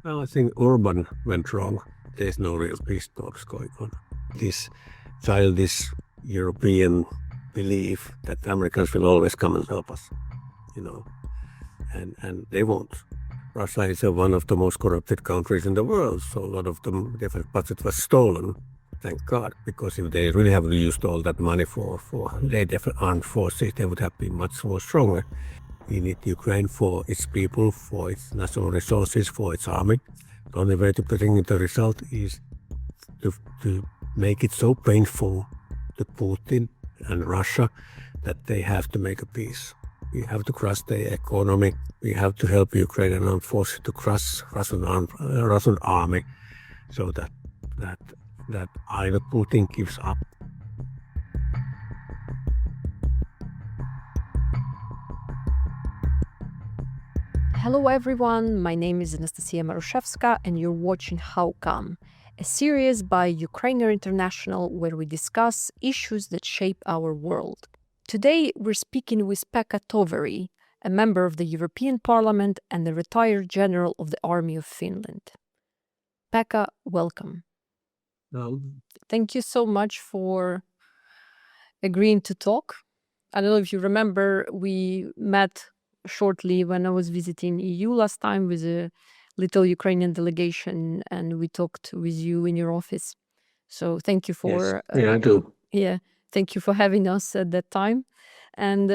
Well, I think Urban went wrong. There's no real peace talks going on. This childish European belief that the Americans will always come and help us, you know, and they won't. Russia is one of the most corrupted countries in the world, so a lot of the defense budget was stolen. Thank God, because if they really have used all that money for their armed forces, they would have been much more stronger. We need Ukraine for its people, for its national resources, for its army. The only way to bring the result is to make it so painful to Putin and Russia that they have to make a peace. We have to crush their economy. We have to help Ukrainian armed forces to crush Russian army, so that either Putin gives up. Hello everyone, my name is Anastasiia Marushevska and you're watching How Come, a series by Ukraïner International where we discuss issues that shape our world. Today we're speaking with Pekka Toveri, a member of the European Parliament and the retired general of the Army of Finland. Pekka, welcome. Thank you so much for agreeing to talk. I don't know if you remember, we met shortly when I was visiting EU last time with a little Ukrainian delegation, and we talked with you in your office. So thank you for I do. Thank you for having us at that time. And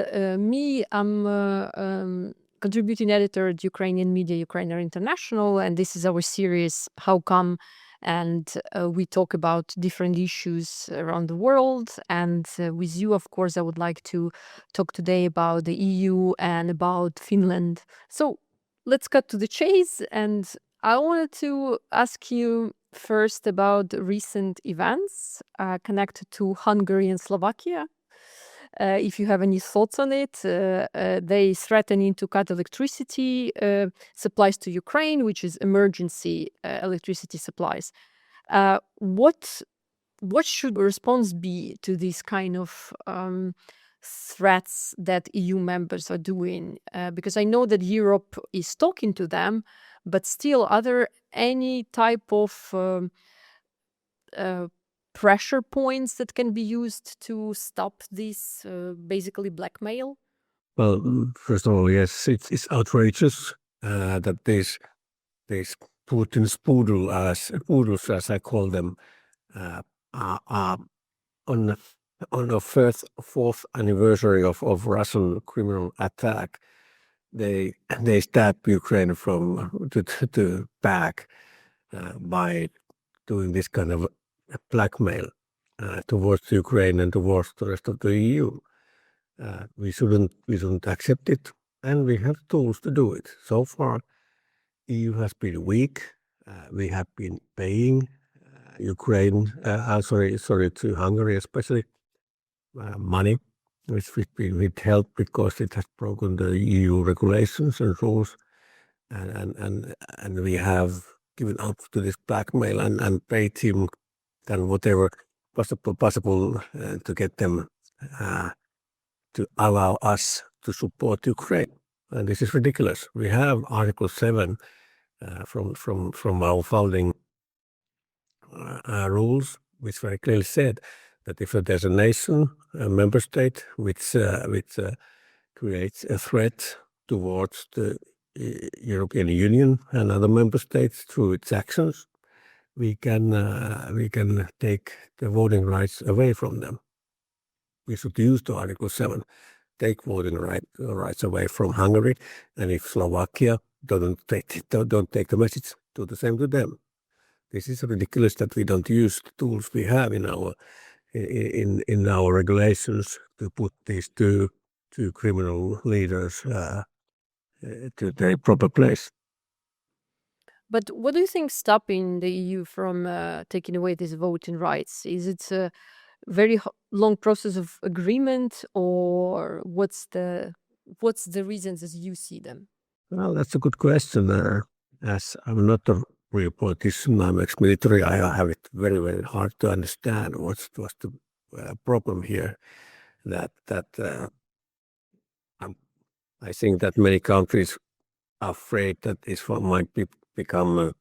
I'm contributing editor at Ukrainian media Ukrainer International, and this is our series How Come, and we talk about different issues around the world. And with you, of course, I would like to talk today about the EU and about Finland. So let's cut to the chase. And I wanted to ask you first about recent events connected to Hungary and Slovakia. If you have any thoughts on it, they threatening to cut electricity supplies to Ukraine, which is emergency electricity supplies. What should the response be to these kind of threats that EU members are doing? Because I know that Europe is talking to them, but still, are there any type of pressure points that can be used to stop this basically blackmail? Well, first of all, yes, it's outrageous that these Putin's poodles, as I call them, are on the fourth anniversary of Russian criminal attack. They stab Ukraine from the back by doing this kind of blackmail towards Ukraine and towards the rest of the EU. We shouldn't accept it, and we have tools to do it. So far, EU has been weak. We have been paying Ukraine, to Hungary especially, money, which we've been withheld because it has broken the EU regulations and rules, and we have given up to this blackmail and paid him done whatever possible to get them to allow us to support Ukraine. And this is ridiculous. We have Article 7 from our founding rules, which very clearly said that if there's a nation, a member state, which creates a threat towards the European Union and other member states through its actions, we can take the voting rights away from them. We should use the Article 7, take voting rights away from Hungary, and if Slovakia don't take the message, do the same to them. This is ridiculous that we don't use the tools we have in our regulations to put these two criminal leaders to their proper place. But what do you think stopping the EU from taking away these voting rights? Is it a very long process of agreement, or what's the reasons as you see them? Well, that's a good question. As I'm not a real politician, I'm ex-military. I have it very, very hard to understand what's the problem here. I think that many countries are afraid that this one might be become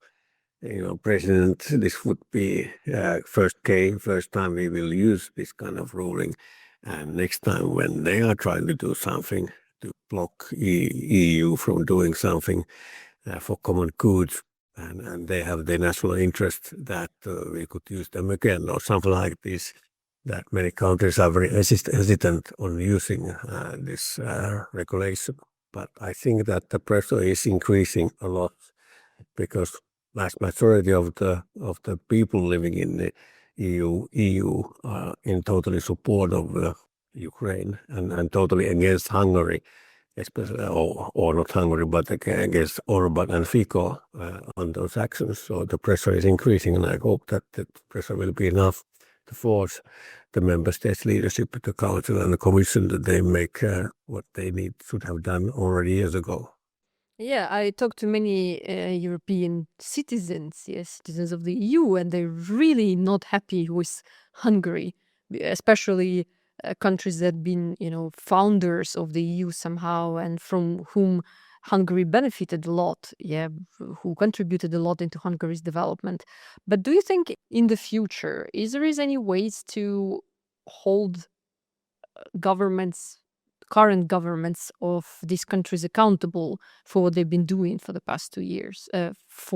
president, this would be first time we will use this kind of ruling. And next time when they are trying to do something to block EU from doing something for common goods, and they have their national interest, that we could use them again or something like this, that many countries are very hesitant on using this regulation. But I think that the pressure is increasing a lot because vast majority of the people living in the EU are in totally support of Ukraine and totally against Hungary, especially or not Hungary, but against Orban and Fico on those actions. So the pressure is increasing, and I hope that the pressure will be enough to force the member states' leadership, the council and the commission, that they make what they should have done already years ago. Yeah, I talked to many European citizens, yes, citizens of the EU, and they're really not happy with Hungary, especially countries that have been, founders of the EU somehow, and from whom Hungary benefited a lot, yeah, who contributed a lot into Hungary's development. But do you think in the future, is there any ways to hold current governments of these countries accountable for what they've been doing for the past 4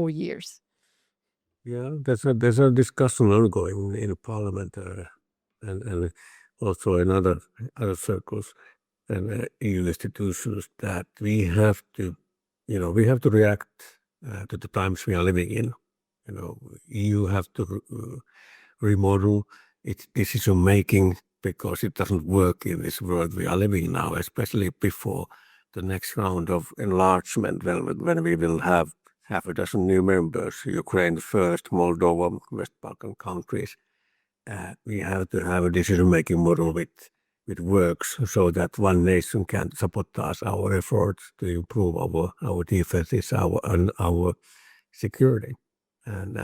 years? Yeah, there's a discussion ongoing in Parliament and also in other circles and EU institutions, that we have to react to the times we are living in. EU have to remodel its decision making, because it doesn't work in this world we are living in now, especially before the next round of enlargement, when we will have half a dozen new members, Ukraine first, Moldova, West Balkan countries. We have to have a decision-making model which works, so that one nation can sabotage our efforts to improve our defenses, our security. And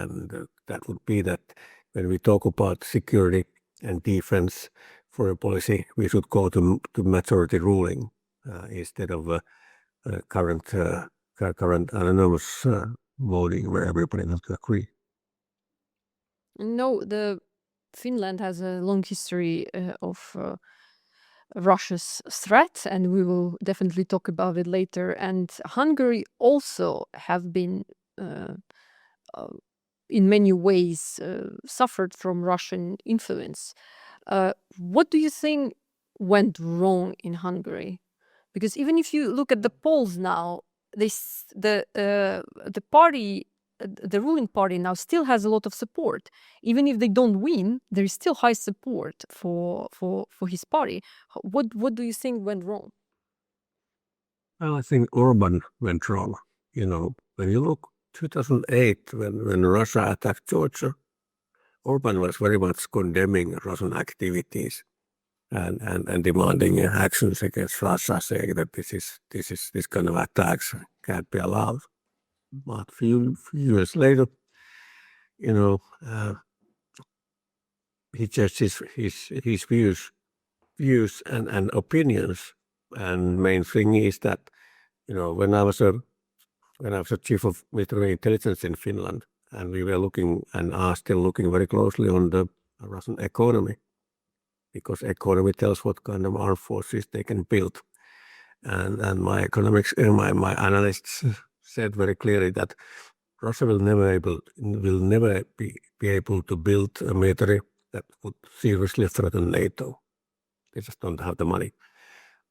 that would be that when we talk about security and defense foreign policy, we should go to majority ruling instead of current anonymous voting where everybody has to agree. No, Finland has a long history of Russia's threat, and we will definitely talk about it later. And Hungary also have been, in many ways, suffered from Russian influence. What do you think went wrong in Hungary? Because even if you look at the polls now, the party, the ruling party now still has a lot of support. Even if they don't win, there is still high support for his party. What do you think went wrong? Well, I think Orban went wrong. When you look 2008, when Russia attacked Georgia, Orban was very much condemning Russian activities and demanding actions against Russia, saying that this kind of attacks can't be allowed. But a few years later, he changed his views and opinions. And main thing is that when I was a chief of military intelligence in Finland, and we were looking and are still looking very closely on the Russian economy, because economy tells what kind of armed forces they can build. And my economics, my analysts said very clearly that Russia will never be able to build a military that would seriously threaten NATO. They just don't have the money.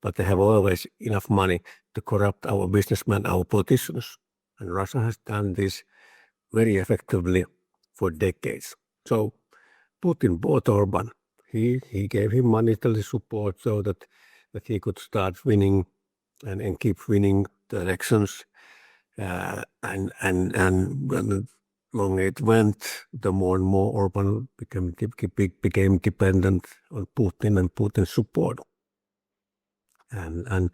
But they have always enough money to corrupt our businessmen, our politicians. And Russia has done this very effectively for decades. So Putin bought Orban. He gave him monetary support so that he could start winning and keep winning the elections. And when the longer it went, the more and more Orban became dependent on Putin and Putin's support. And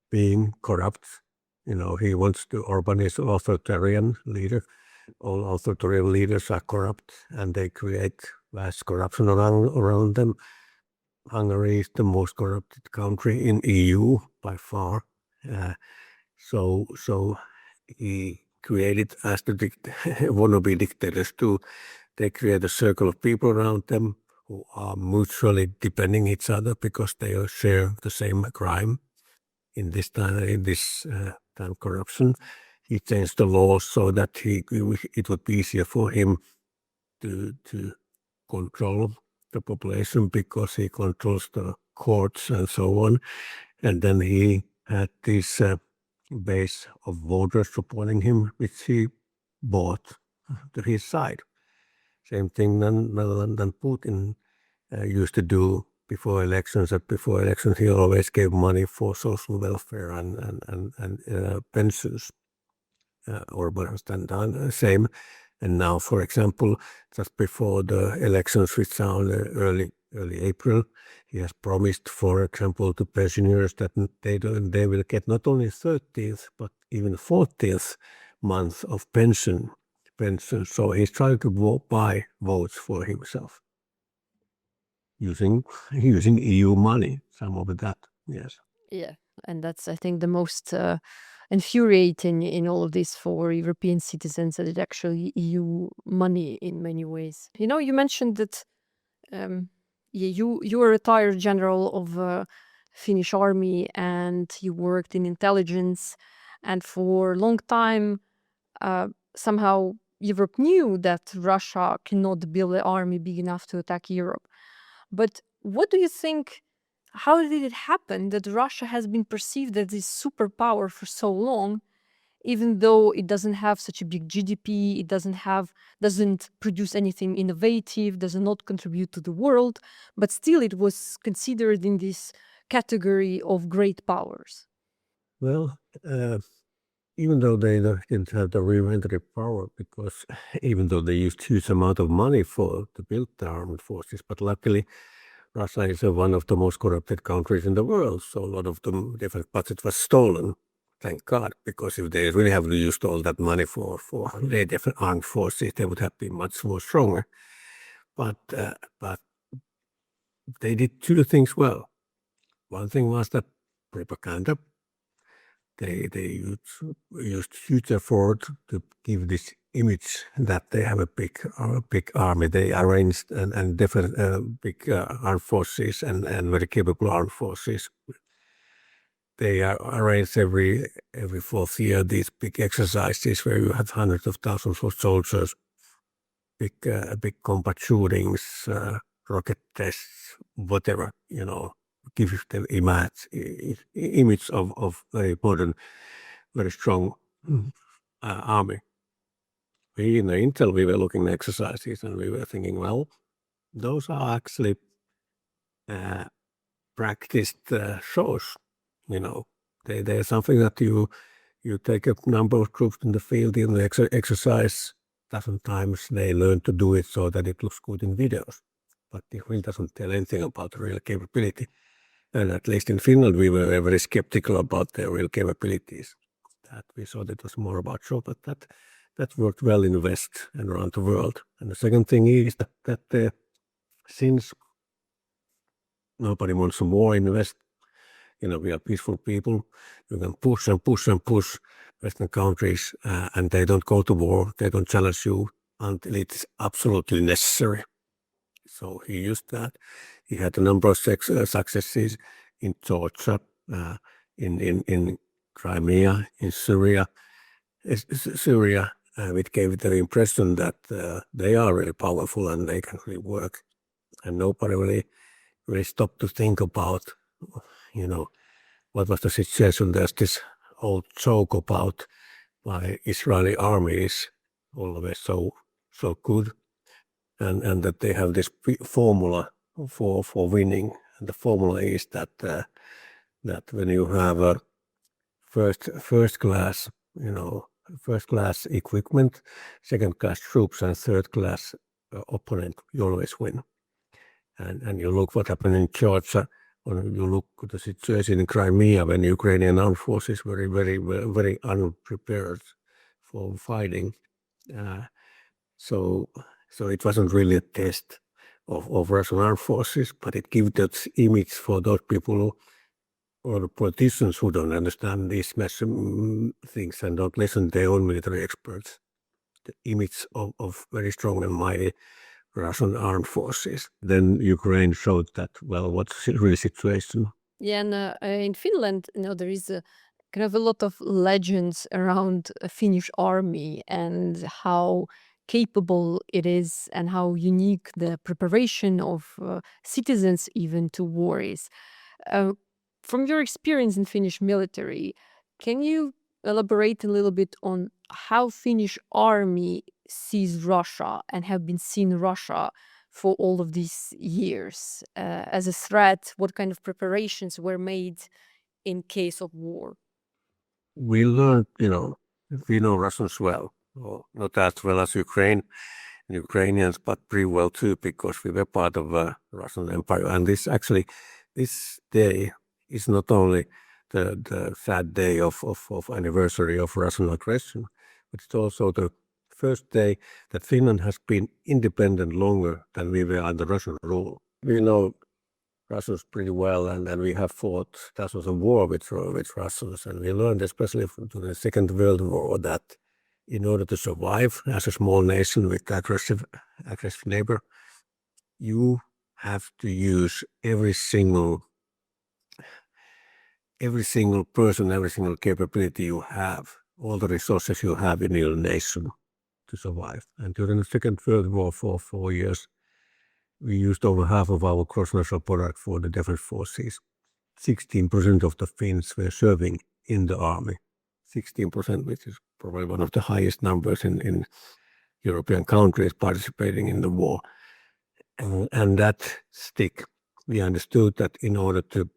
being corrupt, Orban is an authoritarian leader. All authoritarian leaders are corrupt, and they create vast corruption around them. Hungary is the most corrupted country in EU by far. So he created, as the wannabe dictators do. They create a circle of people around them who are mutually depending each other because they all share the same crime. In this time corruption, he changed the laws so that it would be easier for him to control the population because he controls the courts and so on. And then he had this base of voters supporting him, which he bought to his side. Same thing than Putin used to do before elections. That before elections, he always gave money for social welfare and pensions. Orban has done the same. And now, for example, just before the elections, which are early April, he has promised, for example, to pensioners that they will get not only 13th but even 14th month of pension. So he's trying to buy votes for himself using EU money. Some of that, yes. Yeah, and that's, I think, the most infuriating in all of this for European citizens, that it's actually EU money in many ways. You mentioned that you were a retired general of Finnish army, and you worked in intelligence, and for a long time, somehow Europe knew that Russia cannot build an army big enough to attack Europe. But what do you think? How did it happen that Russia has been perceived as this superpower for so long, even though it doesn't have such a big GDP, it doesn't produce anything innovative, does not contribute to the world, but still it was considered in this category of great powers? Well, even though they didn't have the reinventory power, because even though they used huge amount of money to build the armed forces, but luckily Russia is one of the most corrupted countries in the world, so a lot of the different budget was stolen. Thank God, because if they really have used all that money for their different armed forces, they would have been much more stronger. But they did two things well. One thing was that propaganda. They used huge effort to give this image that they have a big army. They arranged and different big armed forces and very capable armed forces. They arranged every 4th year these big exercises where you have hundreds of thousands of soldiers, big combat shootings, rocket tests, whatever, gives them image of a modern, very strong army. We in the Intel, we were looking at exercises and we were thinking, well, those are actually practiced shows. They're something that you take a number of troops in the field in the exercise. Sometimes they learn to do it so that it looks good in videos, but it really doesn't tell anything about the real capability. And at least in Finland, we were very skeptical about their real capabilities. That we saw that was more about show, but that worked well in the West and around the world. And the second thing is that since nobody wants some war in the West, we are peaceful people. You can push and push and push Western countries, and they don't go to war. They don't challenge you until it's absolutely necessary. So he used that. He had a number of successes in Georgia, in Crimea, in Syria. It gave the impression that they are really powerful and they can really work. And nobody really stopped to think about, what was the situation. There's this old joke about why Israeli army is always so good. And that they have this formula for winning. And the formula is that when you have a first class equipment, second class troops, and third class opponent, you always win. And you look what happened in Georgia, or you look at the situation in Crimea when Ukrainian armed forces were very unprepared for fighting. So it wasn't really a test of Russian armed forces, but it gave that image for those people or the politicians who don't understand these things and don't listen to their own military experts, the image of very strong and mighty Russian armed forces. Then Ukraine showed that, well, what's the real situation? Yeah, and in Finland, there is kind of a lot of legends around a Finnish army and how capable it is and how unique the preparation of citizens even to war is. From your experience in Finnish military, can you elaborate a little bit on how Finnish army sees Russia and have been seeing Russia for all of these years as a threat? What kind of preparations were made in case of war? We learned, we know Russians well, or not as well as Ukrainians, but pretty well too, because we were part of the Russian Empire. And this day is not only the sad day of anniversary of Russian aggression, but it's also the first day that Finland has been independent longer than we were under Russian rule. We know Russians pretty well, and we have fought thousands of war with Russians, and we learned, especially from the Second World War, that in order to survive as a small nation with aggressive neighbor, you have to use every single person, every single capability you have, all the resources you have in your nation to survive. And during the Second World War, for 4 years, we used over half of our gross national product for the defense forces. 16% of the Finns were serving in the army. 16%, which is probably one of the highest numbers in European countries participating in the war. And that stick, we understood that in order to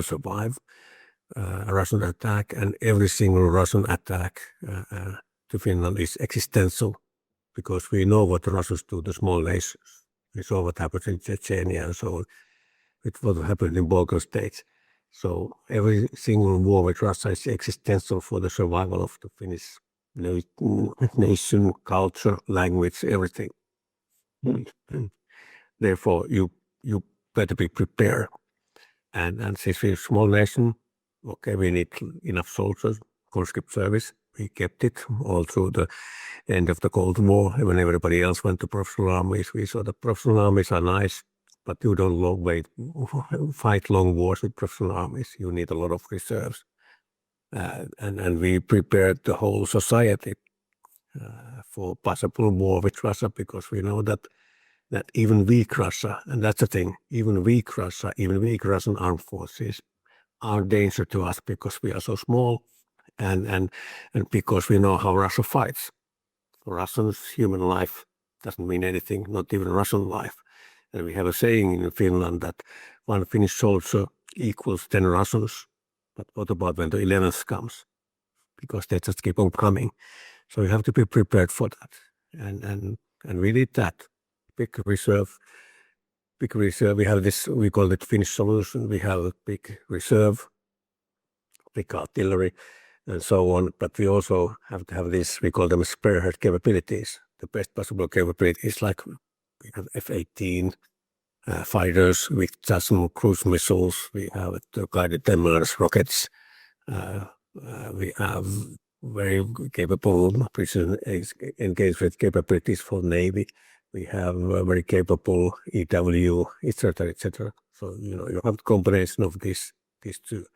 survive a Russian attack, and every single Russian attack to Finland is existential, because we know what the Russians do to small nations. We saw what happened in Chechnya and so on, with what happened in Balkan states. So every single war with Russia is existential for the survival of the Finnish nation, culture, language, everything. Therefore, you better be prepared. And since we're a small nation, okay, we need enough soldiers, conscript service. We kept it all through the end of the Cold War. When everybody else went to professional armies, we saw that professional armies are nice, but you don't fight long wars with professional armies. You need a lot of reserves. And we prepared the whole society for possible war with Russia, because we know that even weak Russia, and that's the thing, even weak Russian armed forces are a danger to us, because we are so small, and because we know how Russia fights. For Russians, human life doesn't mean anything, not even Russian life. And we have a saying in Finland that one Finnish soldier equals 10 Russians. But what about when the 11th comes? Because they just keep on coming. So you have to be prepared for that. And we did that. Big reserve. We have this, we call it Finnish solution. We have a big reserve, big artillery, and so on. But we also have to have this, we call them spearhead capabilities. The best possible capabilities, like we have F-18 fighters with JASSM cruise missiles. We have guided TEMLARS rockets. We have very capable precision engagement capabilities for Navy. We have a very capable EW, etc., etc. So, you have a combination of these two.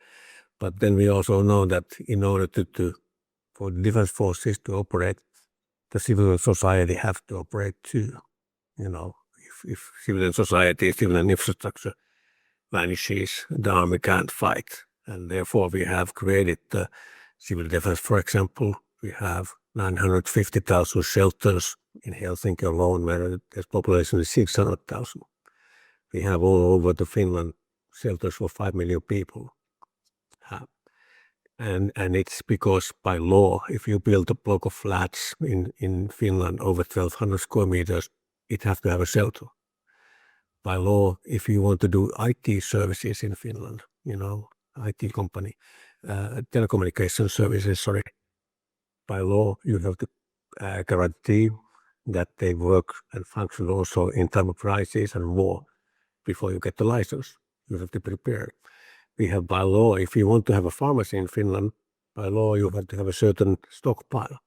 But then we also know that in order for the defense forces to operate, the civil society have to operate too. If civilian society, civilian infrastructure vanishes, the army can't fight. And therefore we have created the civil defense, for example. We have 950,000 shelters in Helsinki alone, where there's population is 600,000. We have all over the Finland shelters for 5 million people. And it's because by law, if you build a block of flats in Finland over 1,200 square meters, it has to have a shelter. By law, if you want to do IT services in Finland, IT company, telecommunication services, by law, you have to guarantee that they work and function also in time of crisis and war before you get the license. You have to prepare. We have by law, if you want to have a pharmacy in Finland, by law you have to have a certain stockpile.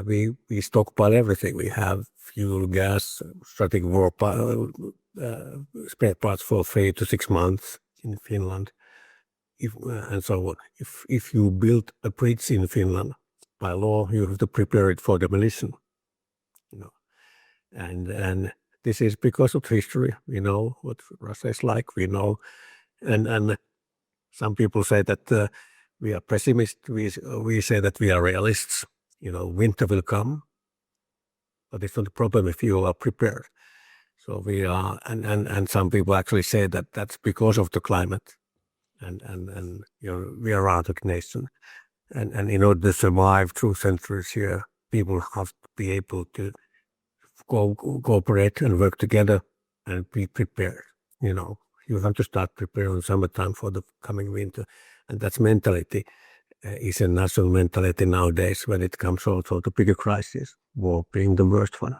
We stockpile everything. We have fuel, gas, strategic war spare parts for 3 to 6 months in Finland, and so on. If you build a bridge in Finland, by law you have to prepare it for demolition. And this is because of history. We know what Russia is like. We know, and some people say that we are pessimists. We say that we are realists. Winter will come, but it's not a problem if you are prepared. So we are, and some people actually say that that's because of the climate, and we are a nation, and in order to survive through centuries here, people have to be able to cooperate and work together and be prepared. You have to start preparing summertime for the coming winter, and that's mentality is a national mentality nowadays when it comes also to bigger crises, war being the worst one.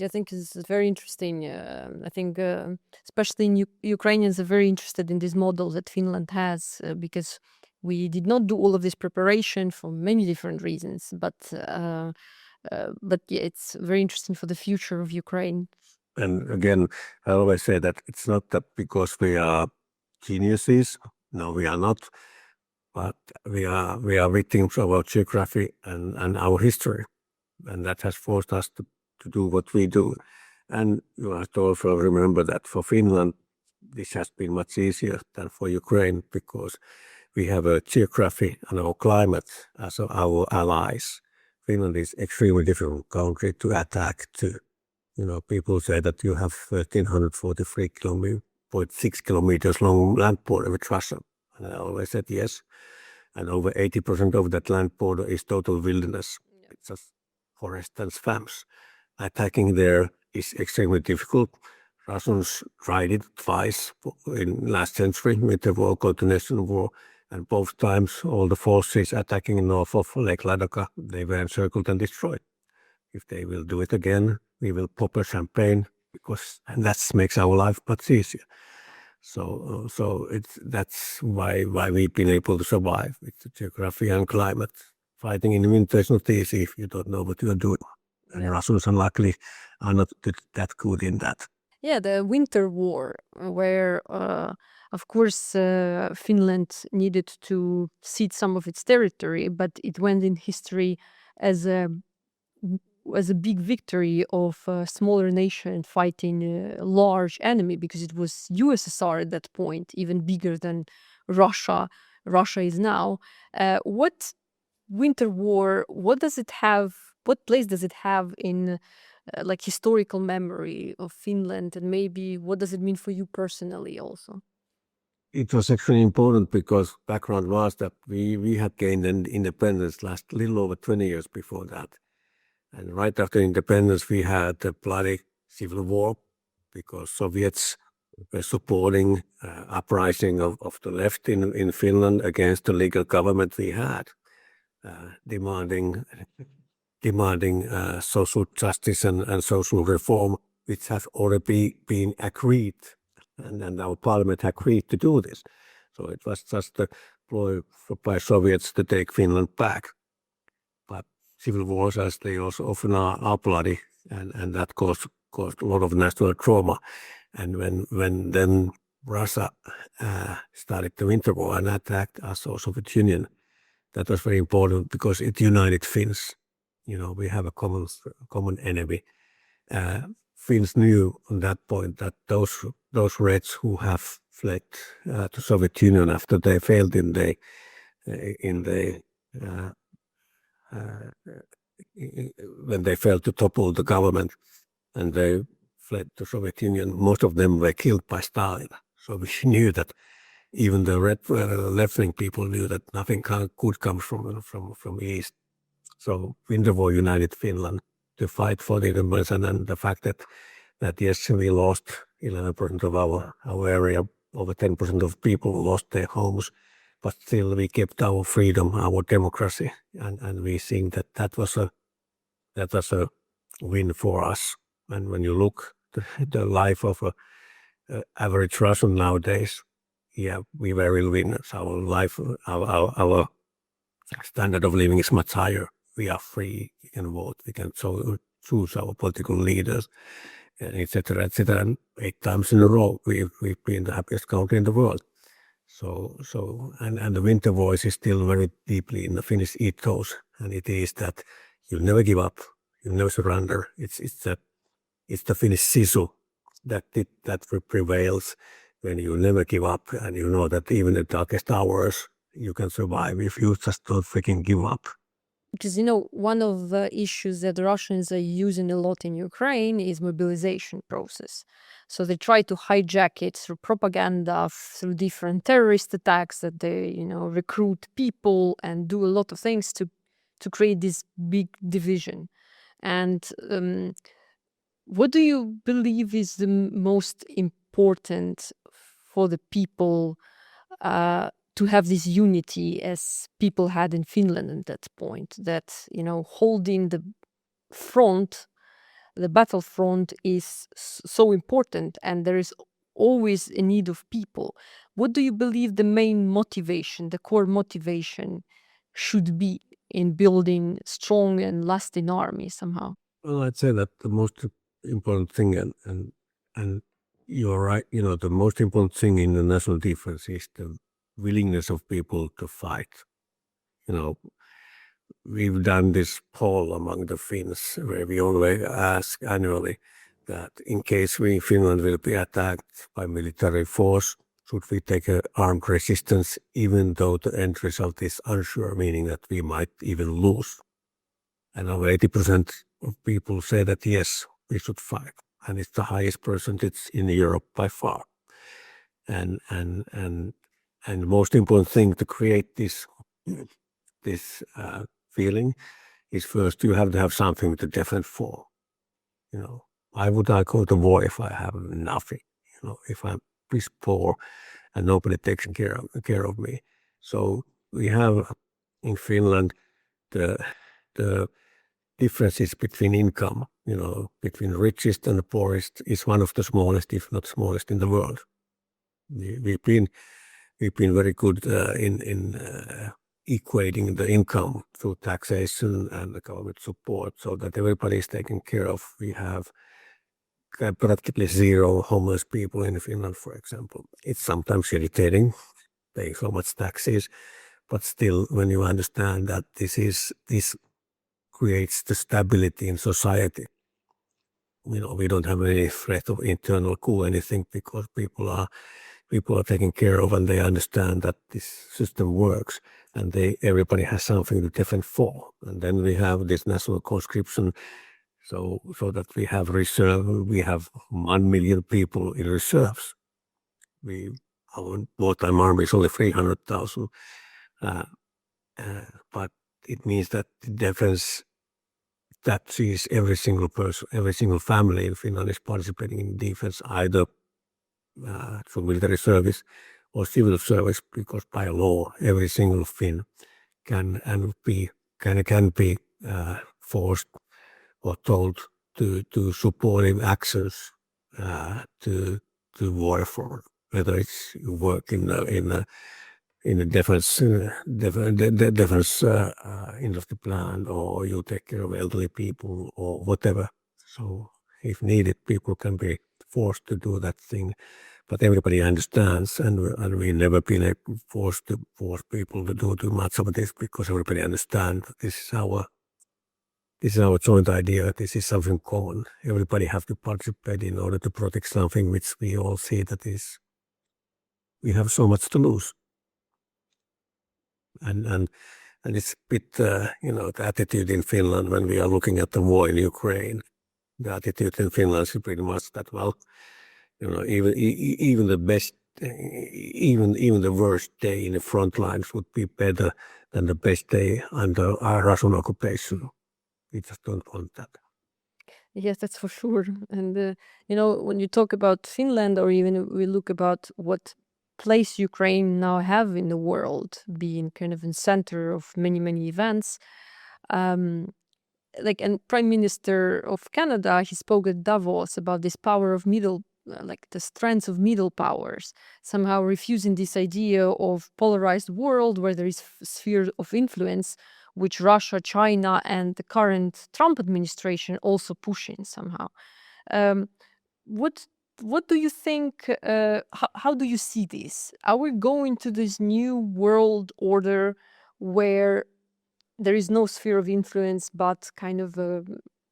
I think it's very interesting. I think especially Ukrainians are very interested in this model that Finland has because we did not do all of this preparation for many different reasons, but yeah, it's very interesting for the future of Ukraine. And again, I always say that it's not that because we are geniuses. No, we are not. But we are victims of our geography and our history, and that has forced us to do what we do. And you have to also remember that for Finland, this has been much easier than for Ukraine because we have a geography and our climate as our allies. Finland is extremely difficult country to attack to. People say that you have 1,343.6 kilometers long land border with Russia. And I always said yes. And over 80% of that land border is total wilderness. Yeah. It's just forest and swamps. Attacking there is extremely difficult. Russians tried it twice in last century with the war called the National War. And both times all the forces attacking north of Lake Ladoga, they were encircled and destroyed. If they will do it again, we will pop a champagne and that makes our life much easier. So that's why we've been able to survive with the geography and climate. Fighting in winter is not easy if you don't know what you are doing. And the Russians, unluckily, are not that good in that. Yeah, the Winter War, where, of course, Finland needed to cede some of its territory, but it went in history as a big victory of a smaller nation fighting a large enemy, because it was USSR at that point, even bigger than Russia is now. What Winter War, what place does it have in historical memory of Finland, and maybe what does it mean for you personally also? It was actually important because background was that we had gained independence last little over 20 years before that. And right after independence, we had a bloody civil war because Soviets were supporting uprising of the left in Finland against the legal government we had, demanding social justice and social reform, which has already been agreed, and our parliament agreed to do this. So it was just a ploy by Soviets to take Finland back. But civil wars, as they also often are bloody, and that caused a lot of national trauma. And when then Russia started the Winter War and attacked us, also Soviet Union, that was very important because it united Finns. We have a common enemy. Finns knew on that point that those Reds who have fled to Soviet Union after they failed when they failed to topple the government and they fled to Soviet Union, most of them were killed by Stalin. So we knew that even the left-wing people knew that nothing could come from East. So Winter War united Finland to fight for the independence, and the fact that yes, we lost 11% of our area, over 10% of people lost their homes, but still we kept our freedom, our democracy, and we think that was a win for us. And when you look the life of a average Russian nowadays, yeah, we very win. Our life, our standard of living is much higher. We are free. We can vote. We can choose our political leaders, etc., etc. And 8 times in a row, we've been the happiest country in the world. And the winter voice is still very deeply in the Finnish ethos, and it is that you never give up, you never surrender. It's the Finnish sisu that prevails when you never give up, and you know that even the darkest hours you can survive if you just don't freaking give up. Because, one of the issues that the Russians are using a lot in Ukraine is mobilization process. So they try to hijack it through propaganda, through different terrorist attacks that they, recruit people and do a lot of things to create this big division. And what do you believe is the most important for the people to have this unity as people had in Finland at that point, that, holding the front, the battlefront is so important, and there is always a need of people. What do you believe the main motivation, the core motivation should be in building strong and lasting army somehow? Well, I'd say that the most important thing, and you're right, the most important thing in the national defense is the willingness of people to fight. We've done this poll among the Finns where we always ask annually that in case Finland will be attacked by military force, should we take an armed resistance even though the end result is unsure, meaning that we might even lose? And over 80% of people say that yes, we should fight. And it's the highest percentage in Europe by far. And most important thing to create this feeling is first you have to have something to defend for. Why would I go to war if I have nothing? If I'm piss poor and nobody takes care of me. So we have in Finland the differences between income, between the richest and the poorest is one of the smallest, if not smallest, in the world. We've been very good in equating the income through taxation and the government support, so that everybody is taken care of. We have practically zero homeless people in Finland, for example. It's sometimes irritating, paying so much taxes, but still, when you understand that this creates the stability in society. We don't have any threat of internal coup, anything, because people are taken care of, and they understand that this system works, and everybody has something to defend for. And then we have this national conscription, so that we have reserve. We have 1 million people in reserves. Our wartime army is only 300,000, but it means that the defense that sees every single person, every single family in Finland is participating in defense, either through military service or civil service, because by law every single Finn can be forced or told to supportive actions to war effort, whether it's work in the defense industry plan, or you take care of elderly people or whatever. So if needed, people can be forced to do that thing, but everybody understands, and we've never been forced to force people to do too much of this, because everybody understands that this is our joint idea. This is something common. Everybody have to participate in order to protect something which we all see that is, we have so much to lose. And it's a bit, the attitude in Finland when we are looking at the war in Ukraine. The attitude in Finland is pretty much that, well, even the best, even the worst day in the front lines would be better than the best day under our Russian occupation. We just don't want that. Yes, that's for sure. And when you talk about Finland, or even we look about what place Ukraine now have in the world, being kind of in center of many events, and Prime Minister of Canada, he spoke at Davos about this power of middle, the strengths of middle powers, somehow refusing this idea of polarized world where there is sphere of influence, which Russia, China, and the current Trump administration also pushing somehow. What do you think? How do you see this? Are we going to this new world order where there is no sphere of influence, but kind of a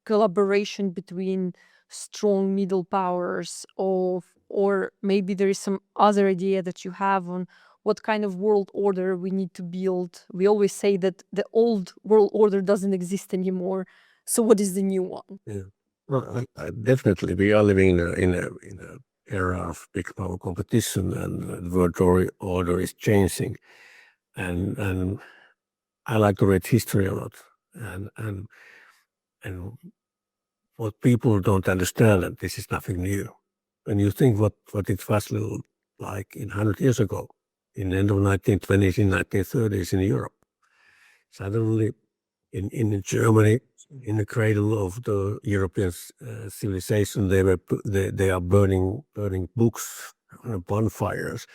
collaboration between strong middle powers, or maybe there is some other idea that you have on what kind of world order we need to build? We always say that the old world order doesn't exist anymore. So what is the new one? Yeah. Well, definitely, we are living in a era of big power competition, and the world order is changing. And I like to read history a lot, and what people don't understand, that this is nothing new. When you think what it was like 100 years ago, in the end of 1920s, in 1930s in Europe, suddenly in Germany, in the cradle of the European civilization, they are burning books on bonfires,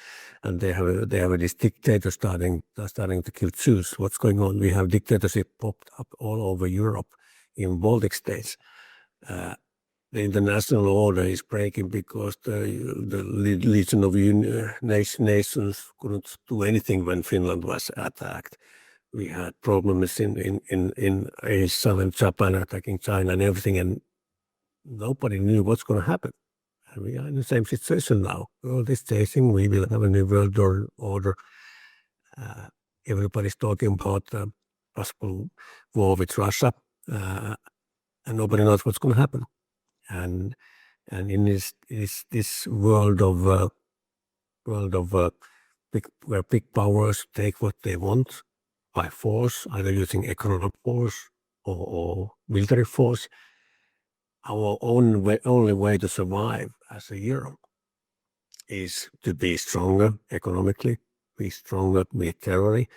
and they have this dictator starting to kill Jews. What's going on? We have dictatorship popped up all over Europe, in Baltic states. The international order is breaking because the Legion of Nations couldn't do anything when Finland was attacked. We had problems in Asia and Japan attacking China and everything, and nobody knew what's going to happen. And we are in the same situation now. World is changing. We will have a new world order. Everybody's talking about possible war with Russia, and nobody knows what's going to happen. And in this world of where big powers take what they want by force, either using economic force or military force, our only way to survive as a Europe is to be stronger economically, be stronger militarily,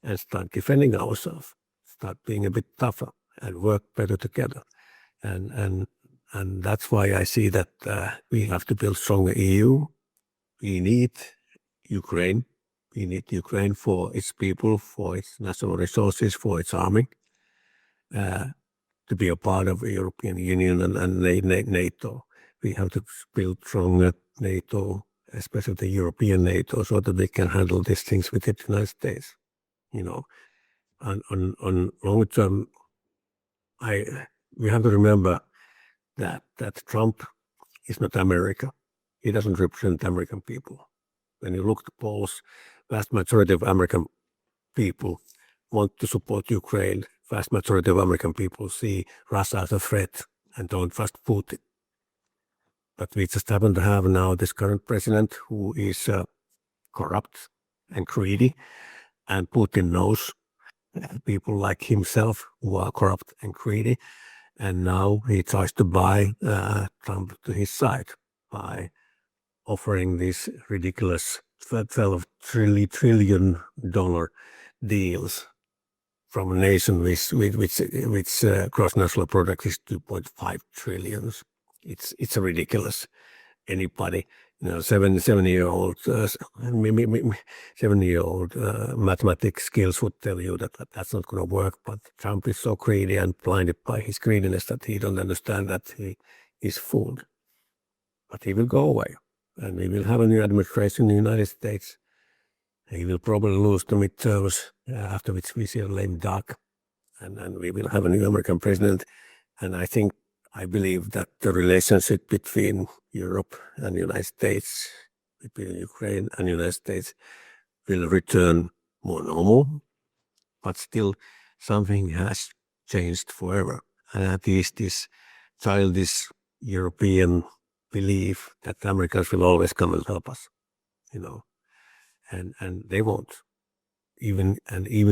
and start defending ourselves, start being a bit tougher, and work better together. And that's why I see that we have to build stronger EU. We need Ukraine. We need Ukraine for its people, for its national resources, for its army, to be a part of the European Union and NATO. We have to build stronger NATO, especially the European NATO, so that they can handle these things with the United States. On long term, we have to remember that Trump is not America. He doesn't represent American people. When you look at the polls, vast majority of American people want to support Ukraine. Vast majority of American people see Russia as a threat and don't trust Putin. But we just happen to have now this current president who is corrupt and greedy, and Putin knows people like himself who are corrupt and greedy, and now he tries to buy Trump to his side by offering these ridiculous $12 trillion deals from a nation which gross national product is 2.5 trillion. It's a ridiculous. Anybody, 7-year-old mathematics skills would tell you that that's not going to work. But Trump is so greedy and blinded by his greediness that he don't understand that he is fooled. But he will go away, and we will have a new administration in the United States. He will probably lose the midterms, after which we see a lame duck, and we will have a new American president. And I believe that the relationship between Europe and the United States, between Ukraine and the United States, will return more normal, but still something has changed forever. And at least this childish European belief that the Americans will always come and help us, and they won't. Even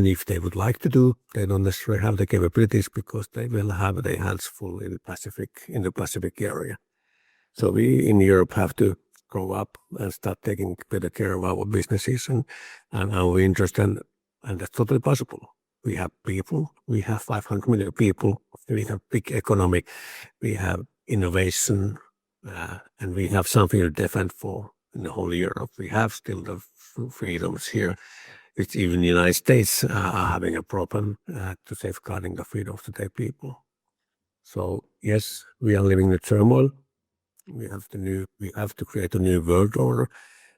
if they would like to do, they don't necessarily have the capabilities because they will have their hands full in the Pacific area. So we in Europe have to grow up and start taking better care of our businesses and our interests, and that's totally possible. We have people. We have 500 million people We have big economy, we have innovation, and we have something to defend for in the whole Europe. We have still the freedoms here, which even the United States are having a problem to safeguarding the freedoms of their people. So yes, we are living in turmoil. We have to create a new world order,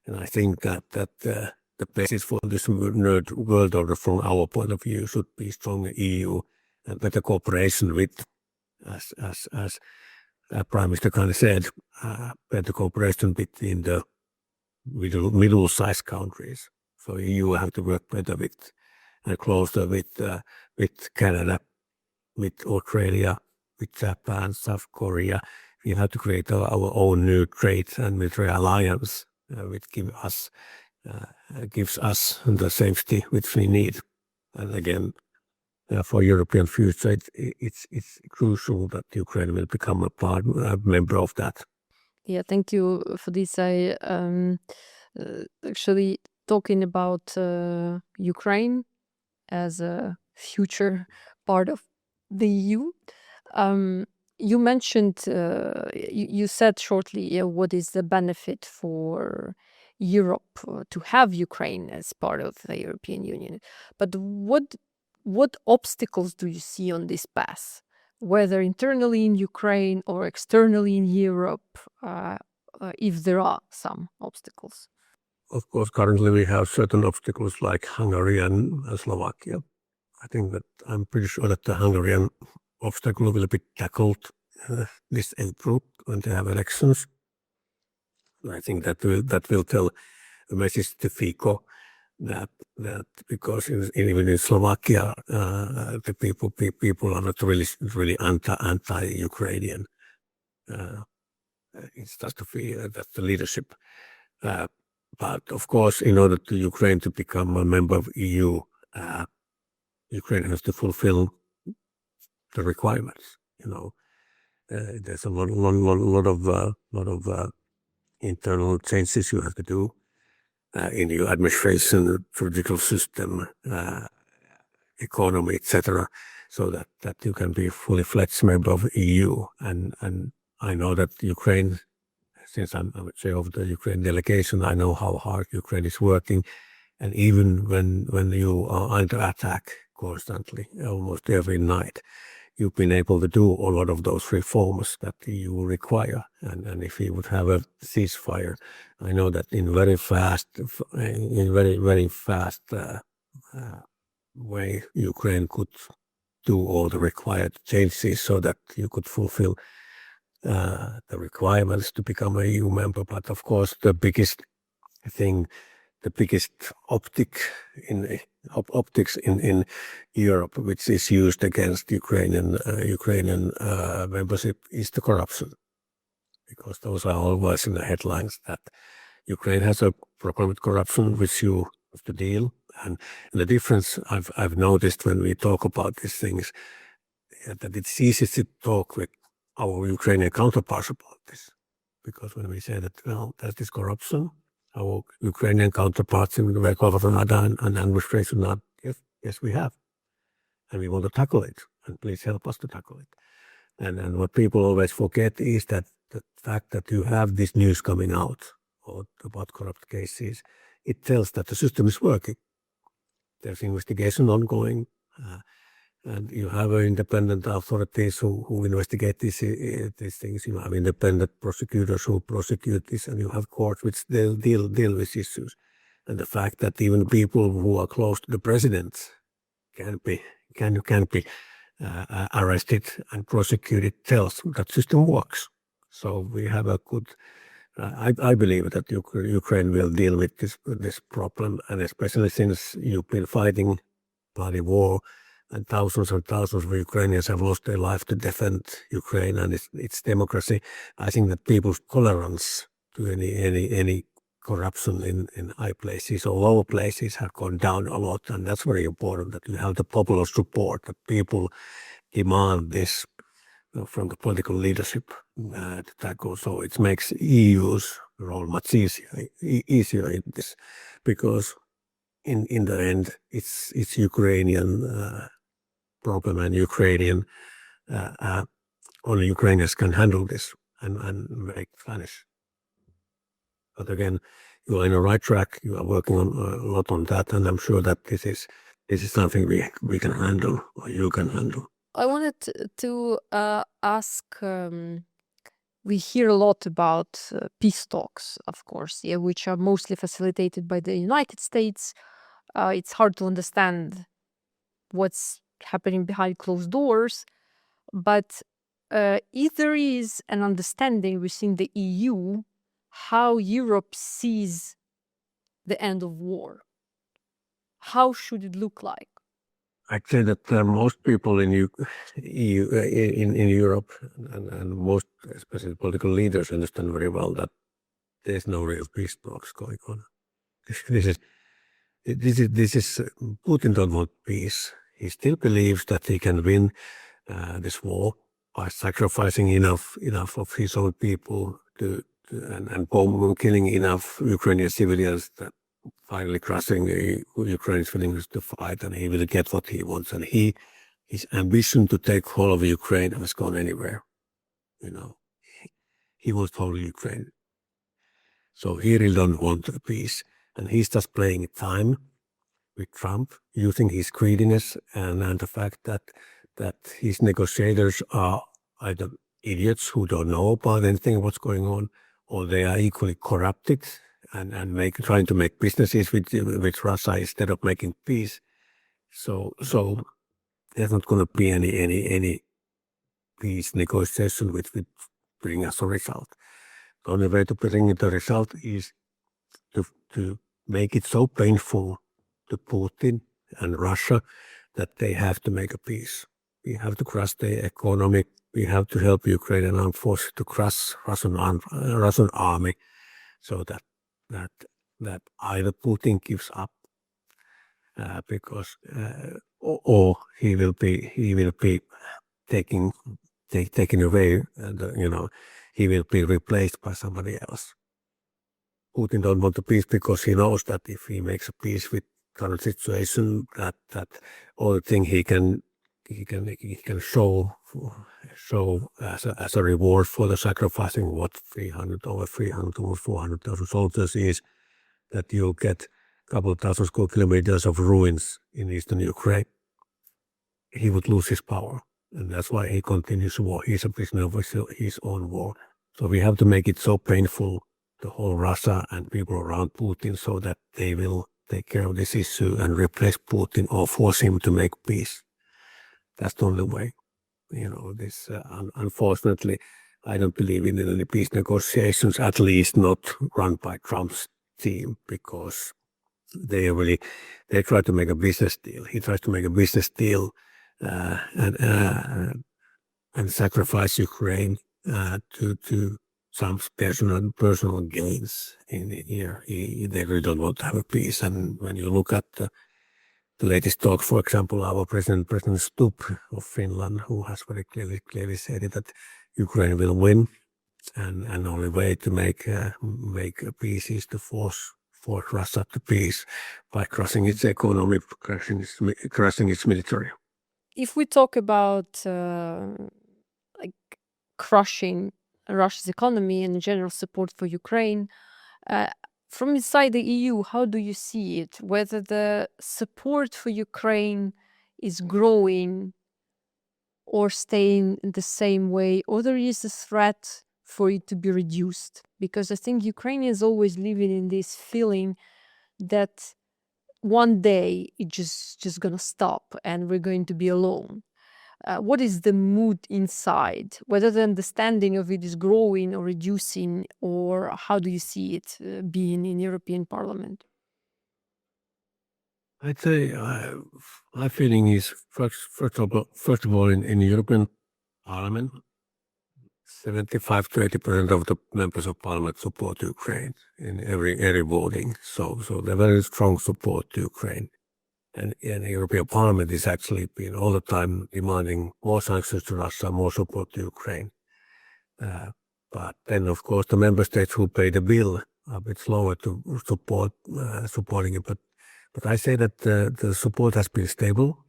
and I think that the basis for this world order, from our point of view, should be stronger EU and better cooperation with, as Prime Minister kind of said, better cooperation between the middle-sized countries. So EU have to work better with and closer with Canada, with Australia, with Japan, South Korea. We have to create our own new trade and military alliance, which gives us the safety which we need. And again, for European future, it's crucial that Ukraine will become a member of that. Yeah, thank you for this. I actually talking about Ukraine as a future part of the EU. You mentioned, you said shortly, what is the benefit for Europe to have Ukraine as part of the European Union. But what obstacles do you see on this path, whether internally in Ukraine or externally in Europe, if there are some obstacles? Of course, currently we have certain obstacles like Hungary and Slovakia. I think that I'm pretty sure that the Hungarian obstacle will be tackled this April when they have elections. I think that will tell a message to Fico that because even in Slovakia, the people are not really anti-Ukrainian. It's just to feel that the leadership. But of course, in order to Ukraine to become a member of EU, Ukraine has to fulfill the requirements. There's a lot of internal changes you have to do in your administration, political system, economy, etc., so that you can be fully fledged member of EU. And I know that Ukraine, since I'm chair of the Ukraine delegation, I know how hard Ukraine is working. And even when you are under attack constantly, almost every night, you've been able to do a lot of those reforms that you require. And if you would have a ceasefire, I know that in very fast way, Ukraine could do all the required changes so that you could fulfill the requirements to become a EU member. But of course, the biggest thing, the biggest optics in Europe, which is used against Ukrainian membership, is the corruption, because those are always in the headlines that Ukraine has a problem with corruption, which you have to deal. And the difference I've noticed when we talk about these things, that it's easy to talk with our Ukrainian counterparts about this, because when we say that, well, there's this corruption, our Ukrainian counterparts in the government and administration are, yes, we have, and we want to tackle it, and please help us to tackle it. And what people always forget is that the fact that you have this news coming out about corrupt cases, it tells that the system is working. There's investigation ongoing, and you have independent authorities who investigate these things. You have independent prosecutors who prosecute this, and you have courts which they'll deal with issues. And the fact that even people who are close to the president can be arrested and prosecuted tells that system works. So we have a good. I believe that Ukraine will deal with this problem, and especially since you've been fighting bloody war, and thousands of Ukrainians have lost their life to defend Ukraine and its democracy. I think that people's tolerance to any corruption in high places or lower places have gone down a lot, and that's very important that you have the popular support, that people demand this from the political leadership to tackle. So it makes EU's role much easier in this, because in the end it's Ukrainian problem and Ukrainian only Ukrainians can handle this and make vanish. But again, you are in the right track. You are working on a lot on that, and I'm sure that this is something we can handle, or you can handle. I wanted to ask. We hear a lot about peace talks, of course, yeah, which are mostly facilitated by the United States. It's hard to understand what's happening behind closed doors, but if there is an understanding within the EU how Europe sees the end of war, how should it look like? I'd say that most people in EU, in Europe, and most, especially political leaders, understand very well that there's no real peace talks going on. This is Putin don't want peace. He still believes that he can win this war by sacrificing enough of his own people and killing enough Ukrainian civilians that finally crushing Ukraine's willingness to fight, and he will get what he wants. And his ambition to take whole of Ukraine has gone anywhere. He wants whole Ukraine. So he really don't want peace, and he's just playing time with Trump, using his greediness and the fact that his negotiators are either idiots who don't know about anything what's going on, or they are equally corrupted and trying to make businesses with Russia instead of making peace. So there's not going to be any peace negotiation which would bring us a result. The only way to bring the result is to make it so painful to Putin and Russia that they have to make a peace. We have to crush the economy. We have to help Ukrainian armed forces to crush Russian army, so that either Putin gives up because or he will be taken away, and he will be replaced by somebody else. Putin don't want the peace because he knows that if he makes a peace with current situation, that all the thing he can show as a reward for the sacrificing over 300 or 400,000 soldiers is that you'll get a couple of thousand square kilometers of ruins in eastern Ukraine. He would lose his power, and that's why he continues war. He's a prisoner of his own war. So we have to make it so painful to whole Russia and people around Putin so that they will take care of this issue and replace Putin or force him to make peace. That's the only way. Unfortunately, I don't believe in any peace negotiations, at least not run by Trump's team, because they try to make a business deal. He tries to make a business deal and sacrifice Ukraine to some personal gains in here. They really don't want to have a peace. And when you look at the latest talk, for example, our President Stubb of Finland, who has very clearly said that Ukraine will win, and the only way to make a peace is to force Russia to peace by crushing its economy, crushing its military. If we talk about crushing Russia's economy and general support for Ukraine, from inside the EU, how do you see it? Whether the support for Ukraine is growing or staying in the same way, or there is a threat for it to be reduced? Because I think Ukrainians always living in this feeling that one day it's just gonna stop and we're going to be alone. What is the mood inside? Whether the understanding of it is growing or reducing, or how do you see it being in European Parliament? I'd say my feeling is first of all in the European Parliament, 75 to 80% of the members of Parliament support Ukraine in every voting. So they're very strong support to Ukraine. And the European Parliament is actually been all the time demanding more sanctions to Russia, more support to Ukraine. But then, of course, the member states who pay the bill are a bit slower to supporting it. But I say that the support has been stable.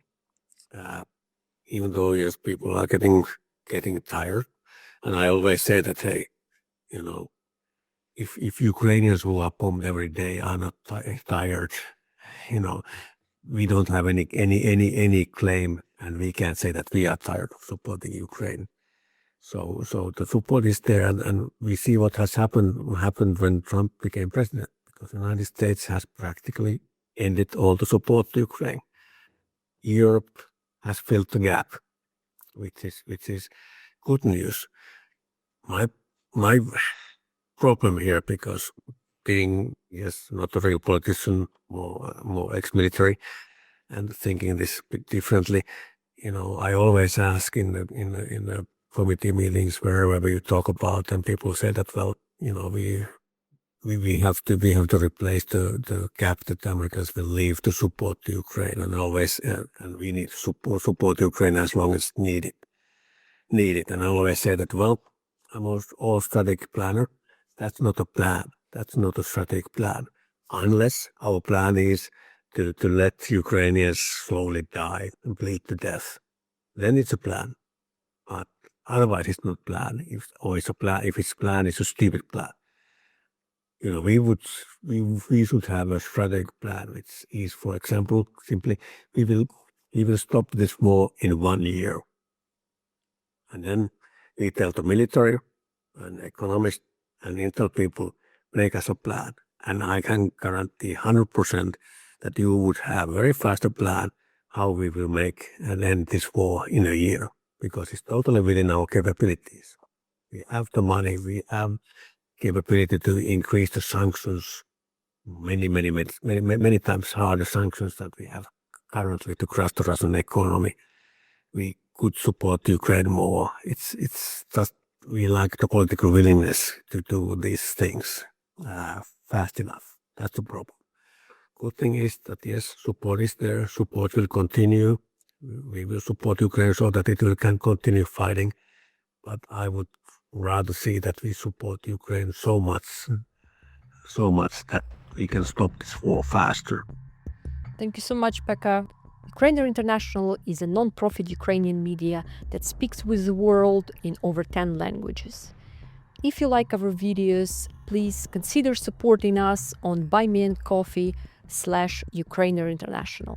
even though yes, people are getting tired. And I always say that, hey, if Ukrainians who are bombed every day are not tired, we don't have any claim, and we can't say that we are tired of supporting Ukraine. So the support is there, and we see what has happened when Trump became president, because the United States has practically ended all the support to Ukraine. Europe has filled the gap, which is good news. My problem here, because being not a real politician, more ex-military, and thinking this a bit differently, I always ask in the committee meetings, wherever you talk about, and people say that, well, we have to replace the gap that the Americans will leave to support Ukraine, and always and we need to support Ukraine as long as needed. And I always say that, well, I'm all strategic planner. That's not a plan. That's not a strategic plan, unless our plan is to let Ukrainians slowly die and bleed to death. Then it's a plan. But otherwise, it's not a plan. If it's a plan, it's a stupid plan. We should have a strategic plan, which is, for example, simply we will stop this war in 1 year. And then we tell the military and economists and intel people, make us a plan. And I can guarantee 100% that you would have very fast a plan how we will make and end this war in a year, because it's totally within our capabilities. We have the money, we have capability to increase the sanctions, many times harder sanctions that we have currently to crush the Russian economy. We could support Ukraine more. It's just we lack the political willingness to do these things fast enough. That's the problem. Good thing is that yes, support is there. Support will continue. We will support Ukraine so that it can continue fighting. But I would rather see that we support Ukraine so much that we can stop this war faster. Thank you so much, Pekka. Ukrainer International is a non-profit Ukrainian media that speaks with the world in over 10 languages. If you like our videos, please consider supporting us on Buy Me and Coffee /Ukrainer International.